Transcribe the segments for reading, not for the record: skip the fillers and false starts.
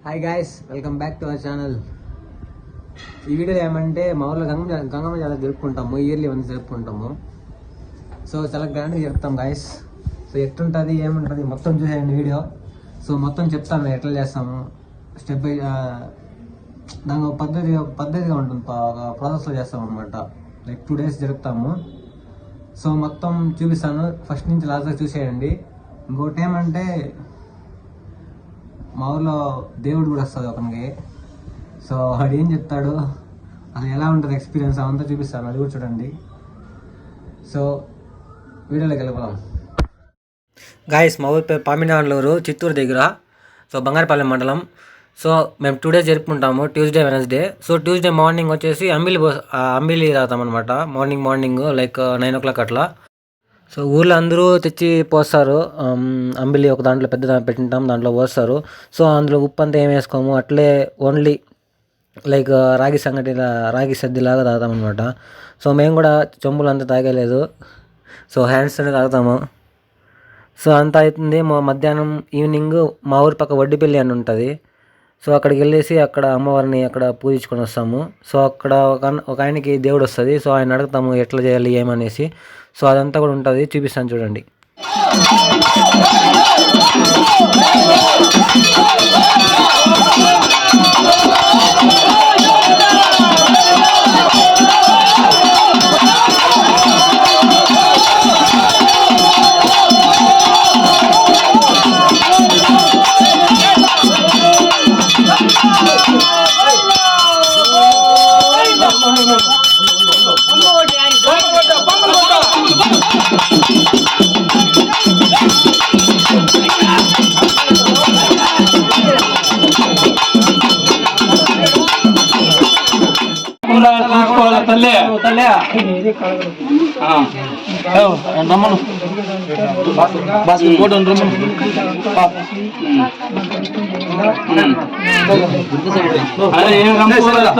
Hi guys, welcome back to our channel. ఈ వీడియోలో ఏమంటే మా ఊళ్ళో గంగమ్మ జాతర జరుపుకుంటాము, ఇయర్లీ వన్స్ జరుపుకుంటాము. సో చాలా గ్రాండ్గా జరుపుతాం గాయస్. సో ఎట్లుంటుంది ఏముంటుంది మొత్తం చూసేయండి వీడియో. సో మొత్తం చెప్తాను ఎట్లా చేస్తాము స్టెప్ బై దాని పద్ధతిగా ఉంటుంది, ప్రాసెస్లో చేస్తాం అనమాట. Like 2 days జరుపుతాము. సో మొత్తం చూపిస్తాను, ఫస్ట్ నుంచి లాస్ట్ దాకా చూసేయండి. ఇంకోటి ఏమంటే మా ఊళ్ళో దేవుడు కూడా వస్తుంది ఒకరికి. సో వాడు ఏం చెప్తాడు, అది ఎలా ఉంటుంది ఎక్స్పీరియన్స్ అవంతా చూపిస్తాను, అది కూడా చూడండి. సో వీడియోలోకి వెళ్ళిపోదాం గాయస్. మా ఊరి పేరు పామినాన్లూరు, చిత్తూరు దగ్గర. సో బంగారపాలెం మండలం. సో మేము 2 days జరుపుకుంటాము, Tuesday Wednesday. So Tuesday morning వచ్చేసి అంబిలి తాగుతాం అనమాట. మార్నింగ్ లైక్ 9 o'clock అట్లా. సో ఊళ్ళో అందరూ తెచ్చి పోస్తారు. అంబిలి ఒక దాంట్లో పెద్ద పెట్టింటాం, దాంట్లో పోస్తారు. సో అందులో ఉప్పు అంతా ఏం వేసుకోము, అట్లే ఓన్లీ లైక్ రాగి సద్దిలాగా తాగుతాం అనమాట. సో మేము కూడా చెంబులు అంతా తాగలేదు, సో హ్యాండ్స్తోనే తాగుతాము. సో అంతా అవుతుంది. మధ్యాహ్నం ఈవినింగ్ మా ఊరి పక్క వడ్డిపల్లి అని ఉంటుంది. సో అక్కడికి వెళ్ళేసి అక్కడ అమ్మవారిని అక్కడ పూజించుకొని వస్తాము. సో అక్కడ ఒక ఆయనకి దేవుడు వస్తుంది. సో ఆయన అడుగుతాము ఎట్లా చేయాలి ఏమనేసి. సో అదంతా కూడా ఉంటుంది, చూపిస్తాను చూడండి.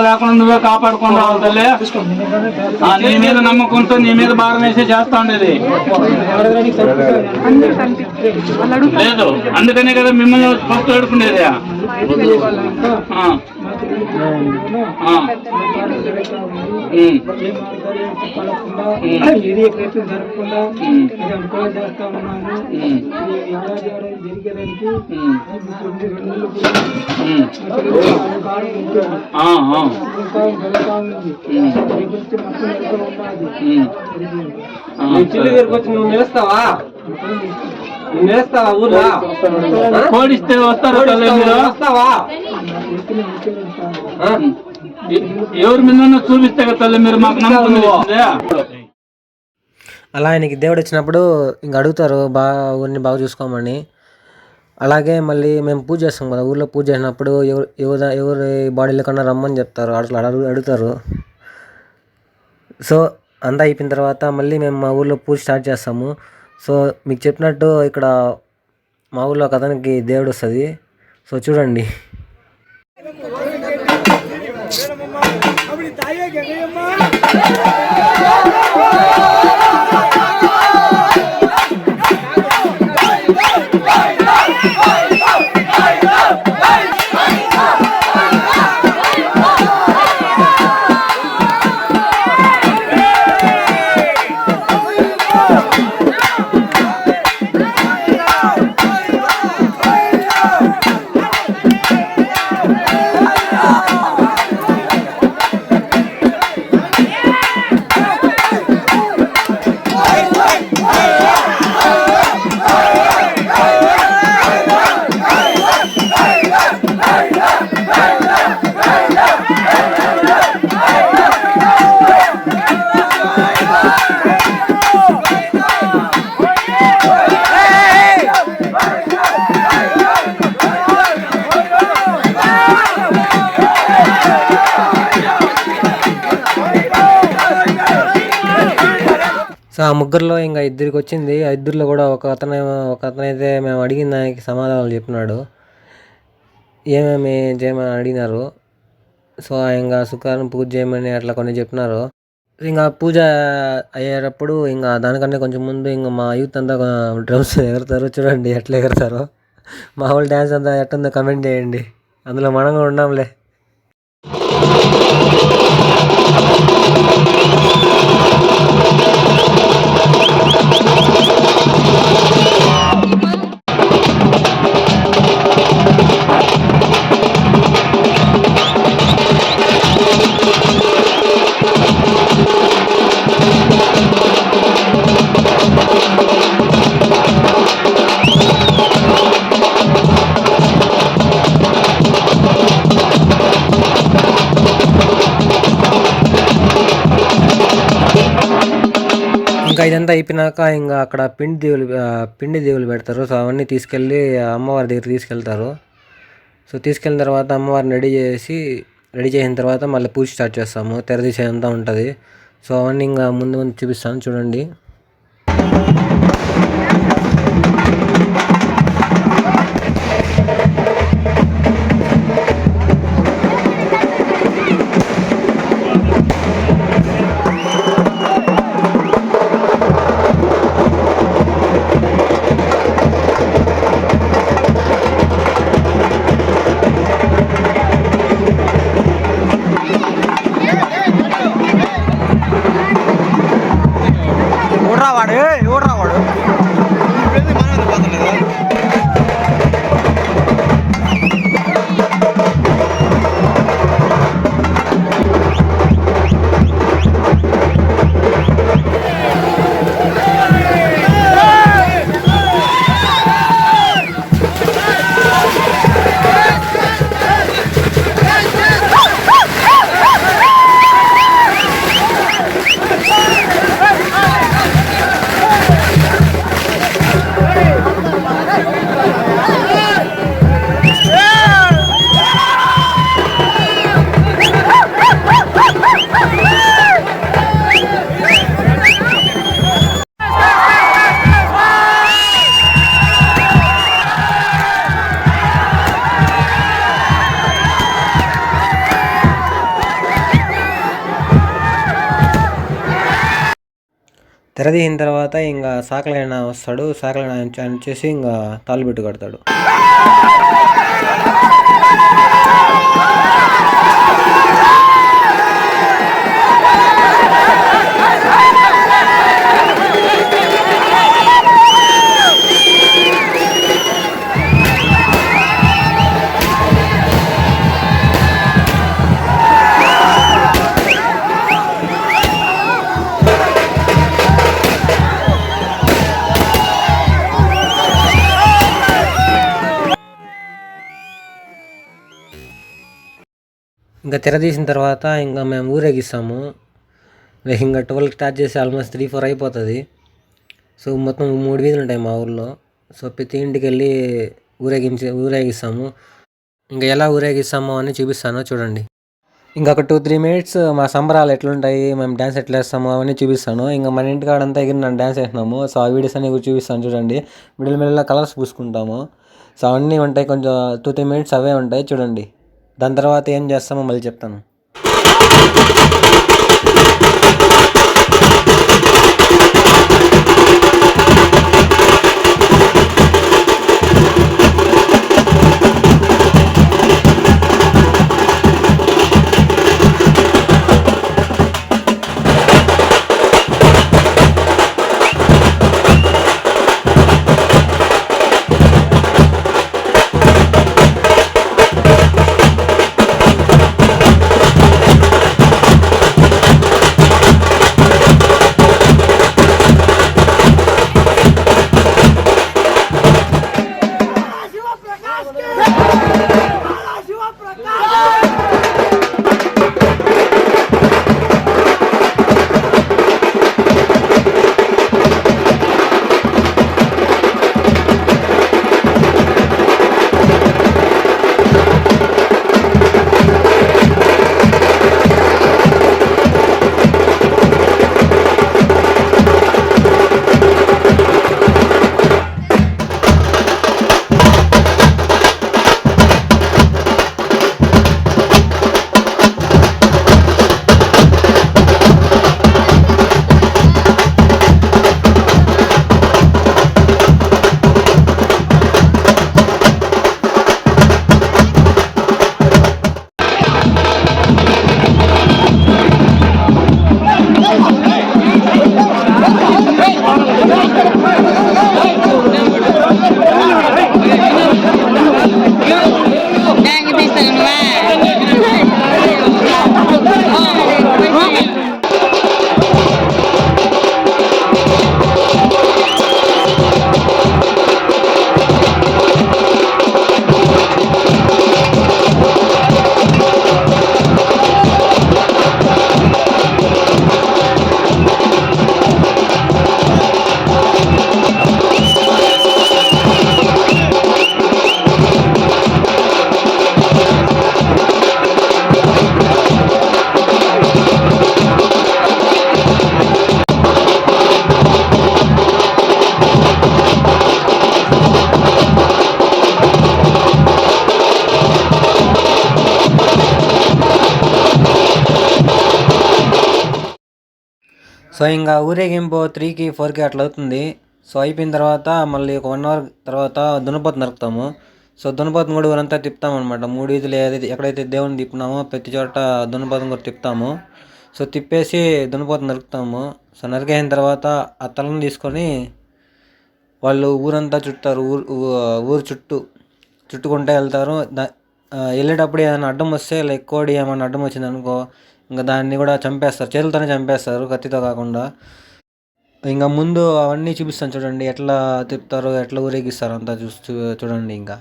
లేకుండా నువ్వే కాపాడుకున్నావు తల్లి. నీ మీద నమ్మకంతో నీ మీద భారం వేసి చేస్తా ఉండేది లేదు, అందుకనే కదా మిమ్మల్ని ఫస్ట్ అడుకునేది. చిల్లి దగ్గరకు వచ్చి నువ్వు నిలుస్తావా ఊర్లో కోడిస్తే వస్తారు, వస్తావా? ఎవరి మీద చూపిస్తే కదా తల్లి మీరు మాకు నమ్మకం. అలా ఆయనకి దేవుడు వచ్చినప్పుడు ఇంక అడుగుతారు ఊరిని బాగా చూసుకోమని. అలాగే మళ్ళీ మేము పూజ చేస్తాం కదా, ఊర్లో పూజ చేసినప్పుడు ఎవరి బాడీలో కన్నా రమ్మని చెప్తారు, అట్లా అడుగుతారు. సో అంతా అయిపోయిన తర్వాత మళ్ళీ మేము మా ఊర్లో పూజ స్టార్ట్ చేస్తాము. సో మీకు చెప్పినట్టు ఇక్కడ మా ఊర్లో ఒక అతనికి దేవుడు వస్తుంది. సో చూడండి. సో ఆ ముగ్గురులో ఇంకా ఇద్దరికి వచ్చింది. ఆ ఇద్దరిలో కూడా ఒక అతనైతే మేము అడిగిన దానికి సమాధానాలు చెప్పినాడు. ఏమేమి చేయమని అడిగినారు. సో ఇంకా శుక్రవారం పూజ చేయమని అట్లా కొన్ని చెప్పినారు. ఇంకా పూజ అయ్యేటప్పుడు ఇంకా దానికన్నా కొంచెం ముందు ఇంకా మా యూత్ అంతా డ్రమ్స్ ఎగురుతారు. చూడండి ఎట్లా ఎగురుతారో. మా వాళ్ళు డ్యాన్స్ అంతా ఎట్టుందో కమెంట్ చేయండి. అందులో మనం కూడా ఉన్నాంలే. ఇంకా ఇదంతా అయిపోయినాక ఇంకా అక్కడ పిండి దేవులు పెడతారు. సో అవన్నీ తీసుకెళ్ళి అమ్మవారి దగ్గర తీసుకెళ్తారు. సో తీసుకెళ్ళిన తర్వాత అమ్మవారిని రెడీ చేసిన తర్వాత మళ్ళీ పూజ స్టార్ట్ చేస్తాము. తెరదీసేంతా ఉంటుంది. సో అవన్నీ ఇంకా ముందు చూపిస్తాను చూడండి. తెరదీసిన తర్వాత ఇంకా సాకలైన వస్తాడు. సాకలైన వచ్చేసి ఇంకా తాళిబెట్టు కడతాడు. ఇంకా తెరదీసిన తర్వాత ఇంకా మేము ఊరేగిస్తాము. ఇంకా 12కి స్టార్ట్ చేసి ఆల్మోస్ట్ 3-4 అయిపోతుంది. సో మొత్తం 3 వీధులు ఉంటాయి మా ఊర్లో. సో ప్రతి ఇంటికి వెళ్ళి ఊరేగిస్తాము. ఇంకా ఎలా ఊరేగిస్తామో అని చూపిస్తాను చూడండి. ఇంకా ఒక 2-3 మినిట్స్ మా సంబరాలు ఎట్లుంటాయి, మేము డ్యాన్స్ ఎట్లా వేస్తాము అవన్నీ చూపిస్తాను. ఇంకా మన ఇంటికాడంతా ఎగిరి నన్ను డ్యాన్స్ వేసినాము. సో ఆ వీడియోస్ అన్ని చూపిస్తాను చూడండి. Middle colours పూసుకుంటాము. సో అవన్నీ ఉంటాయి. కొంచెం 2-3 మినిట్స్ అవే ఉంటాయి చూడండి. దాని తర్వాత ఏం చేస్తామో మళ్ళీ చెప్తాను. సో ఇంకా ఊరేగింపు 3కి 4కి అట్లా అవుతుంది. సో అయిపోయిన తర్వాత మళ్ళీ ఒక 1 అవర్ తర్వాత దున్నపోతు నరుకుతాము. సో దున్నపోతుని కూడా ఊరంతా తిప్పుతాం అనమాట. 3 వీధులు ఎక్కడైతే దేవుని తిప్పినామో ప్రతి చోట దున్నపోతుని కూడా తిప్పుతాము. సో తిప్పేసి దున్నపోతు నరుకుతాము. సో నరికేసిన తర్వాత ఆ తలను తీసుకొని వాళ్ళు ఊరంతా చుట్టారు. ఊరు చుట్టుకుంటూ వెళ్తారు. వెళ్ళేటప్పుడు ఏమైనా అడ్డం వస్తే లైక్ కోడి ఏమైనా అడ్డం వచ్చింది అనుకో, ఇంకా దాన్ని కూడా చంపేస్తారు. చేతులతోనే చంపేస్తారు, కత్తితో కాకుండా. ఇంకా ముందు అవన్నీ చూపిస్తాను చూడండి, ఎట్లా తిప్పుతారో ఎట్లా ఊరేగిస్తారు అంతా చూడండి. ఇంకా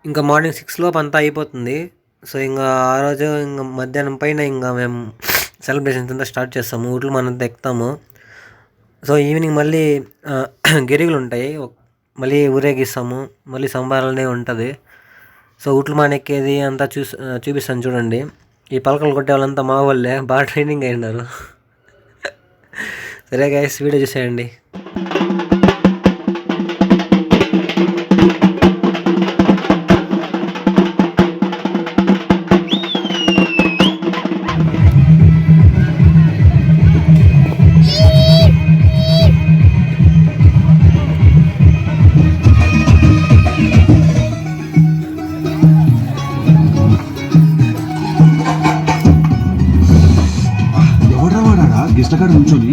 ఇంకా మార్నింగ్ 6 లోపు అంతా అయిపోతుంది. సో ఇంకా ఆ రోజు ఇంకా మధ్యాహ్నం పైన ఇంకా మేము సెలబ్రేషన్స్ అంతా స్టార్ట్ చేస్తాము. ఊట్లు మనంతా ఎక్కుతాము. సో ఈవినింగ్ మళ్ళీ గిరిగులు ఉంటాయి, మళ్ళీ ఊరేగిస్తాము. మళ్ళీ సంబరాలనే ఉంటుంది. సో ఊట్లు మానెక్కేది అంతా చూపిస్తాను చూడండి. ఈ పలకలు కొట్టే వాళ్ళంతా మా వాళ్ళే, బాగా ట్రైనింగ్ అయినారు. సరే గైస్, వీడియో చూసేయండి. గిష్టకాడ నుంచొని